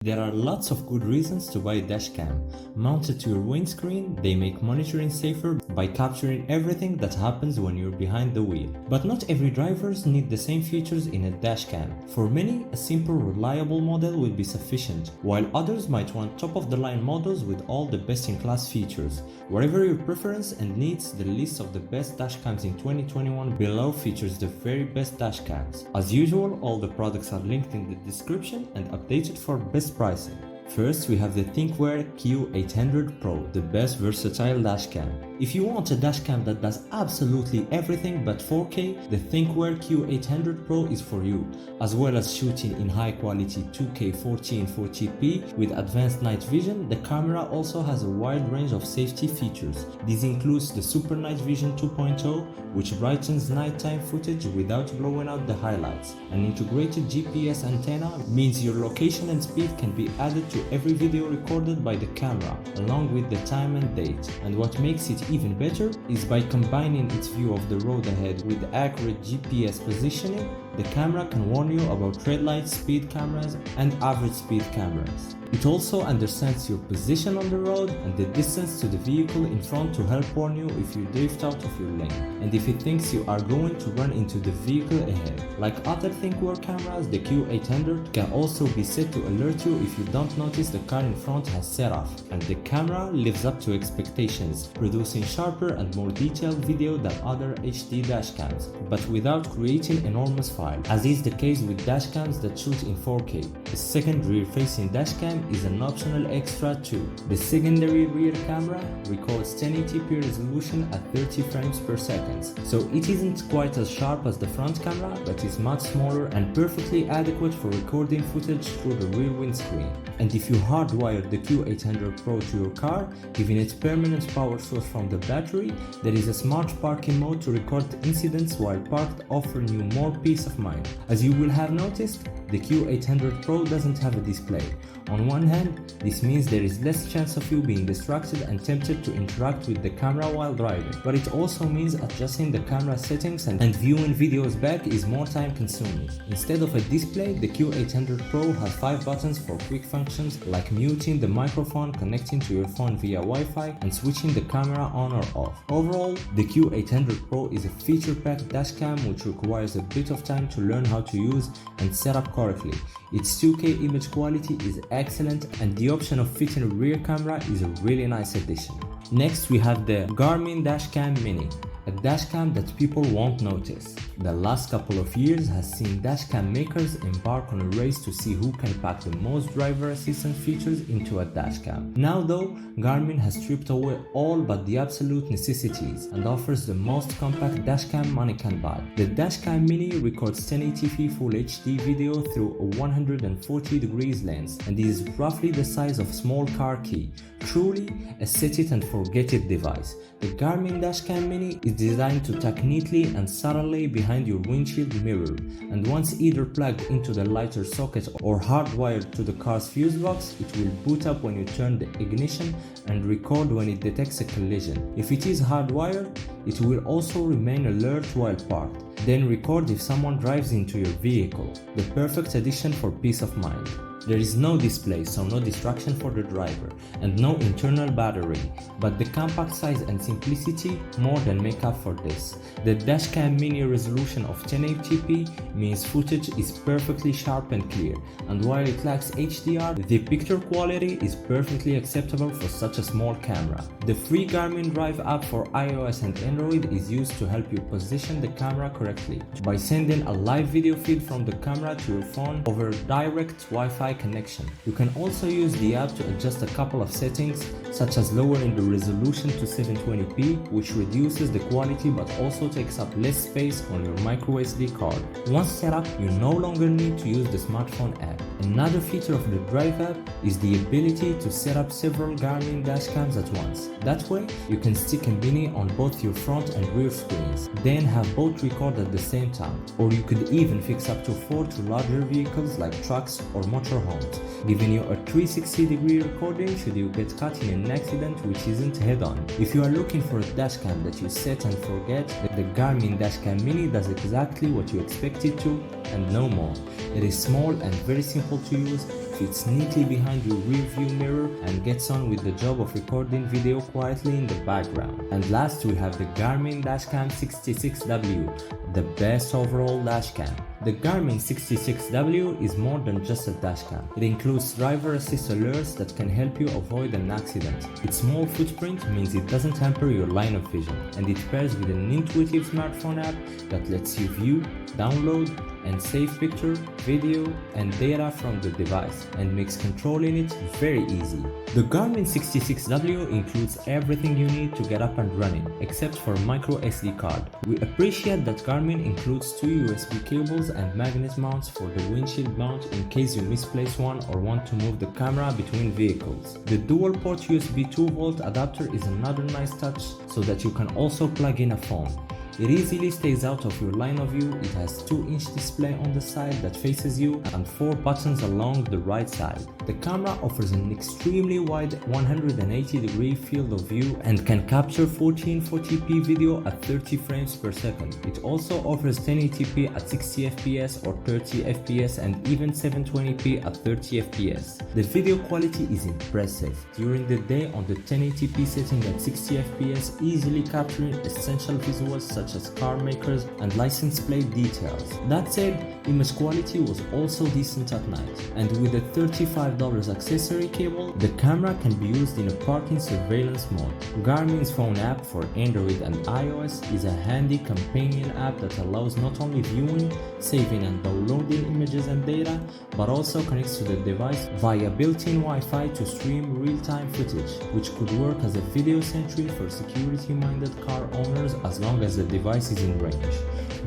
There are lots of good reasons to buy a dashcam. Mounted to your windscreen, they make monitoring safer by capturing everything that happens when you're behind the wheel. But not every drivers need the same features in a dashcam. For many, a simple, reliable model will be sufficient, while others might want top-of-the-line models with all the best-in-class features. Whatever your preference and needs, the list of the best dashcams in 2021 below features the very best dashcams. As usual, all the products are linked in the description and updated for best pricing. First, we have the Thinkware Q800 Pro, the best versatile dashcam. If you want a dashcam that does absolutely everything but 4K, the Thinkware Q800 Pro is for you, as well as shooting in high quality 2K 1440p with advanced night vision. The camera also has a wide range of safety features. This includes the Super Night Vision 2.0, which brightens nighttime footage without blowing out the highlights. An integrated GPS antenna means your location and speed can be added to every video recorded by the camera, along with the time and date. And what makes it even better is by combining its view of the road ahead with accurate GPS positioning, the camera can warn you about red light speed cameras and average speed cameras. It also understands your position on the road and the distance to the vehicle in front to help warn you if you drift out of your lane, and if it thinks you are going to run into the vehicle ahead. Like other Thinkware cameras, the Q800 can also be set to alert you if you don't notice the car in front has set off, and the camera lives up to expectations, producing sharper and more detailed video than other HD dashcams, but without creating enormous files, as is the case with dashcams that shoot in 4K. The second rear-facing dashcam is an optional extra too. The secondary rear camera records 1080p resolution at 30 frames per second, so it isn't quite as sharp as the front camera, but is much smaller and perfectly adequate for recording footage through the rear windscreen. And if you hardwired the Q800 Pro to your car, giving it permanent power source from the battery, there is a smart parking mode to record incidents while parked, offering you more peace of mind. As you will have noticed, the Q800 Pro doesn't have a display. On one hand, this means there is less chance of you being distracted and tempted to interact with the camera while driving, but it also means adjusting the camera settings and viewing videos back is more time consuming. Instead of a display, the Q800 Pro has 5 buttons for quick functions like muting the microphone, connecting to your phone via Wi-Fi, and switching the camera on or off. Overall, the Q800 Pro is a feature-packed dashcam which requires a bit of time to learn how to use and set up correctly. Its 2K image quality is excellent, and the option of fitting a rear camera is a really nice addition. Next, we have the Garmin Dashcam Mini, a dashcam that people won't notice. The last couple of years has seen dashcam makers embark on a race to see who can pack the most driver assistance features into a dashcam. Now though, Garmin has stripped away all but the absolute necessities and offers the most compact dashcam money can buy. The Dashcam Mini records 1080p Full HD video through a 140 degrees lens and is roughly the size of a small car key. Truly a set it and forget it device. The Garmin Dashcam Mini is designed to tuck neatly and subtly behind your windshield mirror, and once either plugged into the lighter socket or hardwired to the car's fuse box, it will boot up when you turn the ignition and record when it detects a collision. If it is hardwired, it will also remain alert while parked, then record if someone drives into your vehicle. The perfect addition for peace of mind. There is no display, so no distraction for the driver, and no internal battery, but the compact size and simplicity more than make up for this. The Dashcam Mini resolution of 1080p means footage is perfectly sharp and clear, and while it lacks HDR, the picture quality is perfectly acceptable for such a small camera. The free Garmin Drive app for iOS and Android is used to help you position the camera correctly by sending a live video feed from the camera to your phone over direct Wi-Fi connection. You can also use the app to adjust a couple of settings, such as lowering the resolution to 720p, which reduces the quality but also takes up less space on your microSD card. Once set up, you no longer need to use the smartphone app. Another feature of the Drive app is the ability to set up several Garmin dashcams at once. That way, you can stick a mini on both your front and rear screens, then have both record at the same time. Or you could even fix up to 4 to larger vehicles like trucks or motorhomes, giving you a 360-degree recording should you get caught in an accident which isn't head-on. If you are looking for a dashcam that you set and forget, the Garmin Dashcam Mini does exactly what you expect it to and no more. It is small and very simple to use, fits neatly behind your rear view mirror and gets on with the job of recording video quietly in the background. And last we have the Garmin Dashcam 66W, the best overall dashcam. The Garmin 66W is more than just a dashcam. It includes driver assist alerts that can help you avoid an accident. Its small footprint means it doesn't hamper your line of vision, and it pairs with an intuitive smartphone app that lets you view, download, and save picture, video, and data from the device and makes controlling it very easy. The Garmin 66W includes everything you need to get up and running, except for a micro SD card. We appreciate that Garmin includes 2 USB cables and magnet mounts for the windshield mount in case you misplace one or want to move the camera between vehicles. The dual port USB 2V adapter is another nice touch so that you can also plug in a phone. It easily stays out of your line of view. It has 2-inch display on the side that faces you and 4 buttons along the right side. The camera offers an extremely wide 180-degree field of view and can capture 1440p video at 30 frames per second. It also offers 1080p at 60 fps or 30 fps and even 720p at 30 fps. The video quality is impressive. During the day on the 1080p setting at 60 fps, easily capturing essential visuals such as car makers and license plate details. That said, image quality was also decent at night, and with a $35 accessory cable, the camera can be used in a parking surveillance mode. Garmin's phone app for Android and iOS is a handy companion app that allows not only viewing, saving and downloading images and data, but also connects to the device via built-in Wi-Fi to stream real-time footage, which could work as a video sentry for security-minded car owners as long as the device is in range.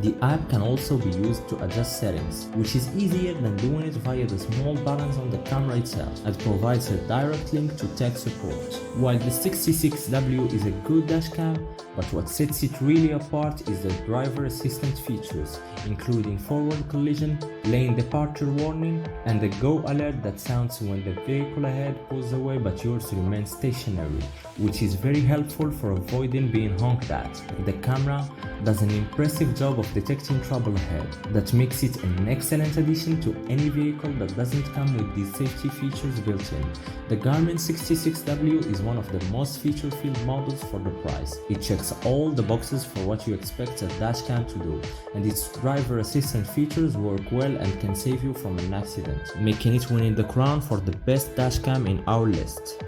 The app can also be used to adjust settings, which is easier than doing it via the small buttons on the camera itself, and provides a direct link to tech support. While the 66W is a good dashcam, but what sets it really apart is the driver assistance features, including forward collision, lane departure warning, and the go alert that sounds when the vehicle ahead pulls away but yours remains stationary, which is very helpful for avoiding being honked at. The camera does an impressive job of detecting trouble ahead. That makes it an excellent addition to any vehicle that doesn't come with these safety features built in. The Garmin 66W is one of the most feature-filled models for the price. It checks all the boxes for what you expect a dashcam to do, and its driver assistant features work well and can save you from an accident, making it winning the crown for the best dashcam in our list.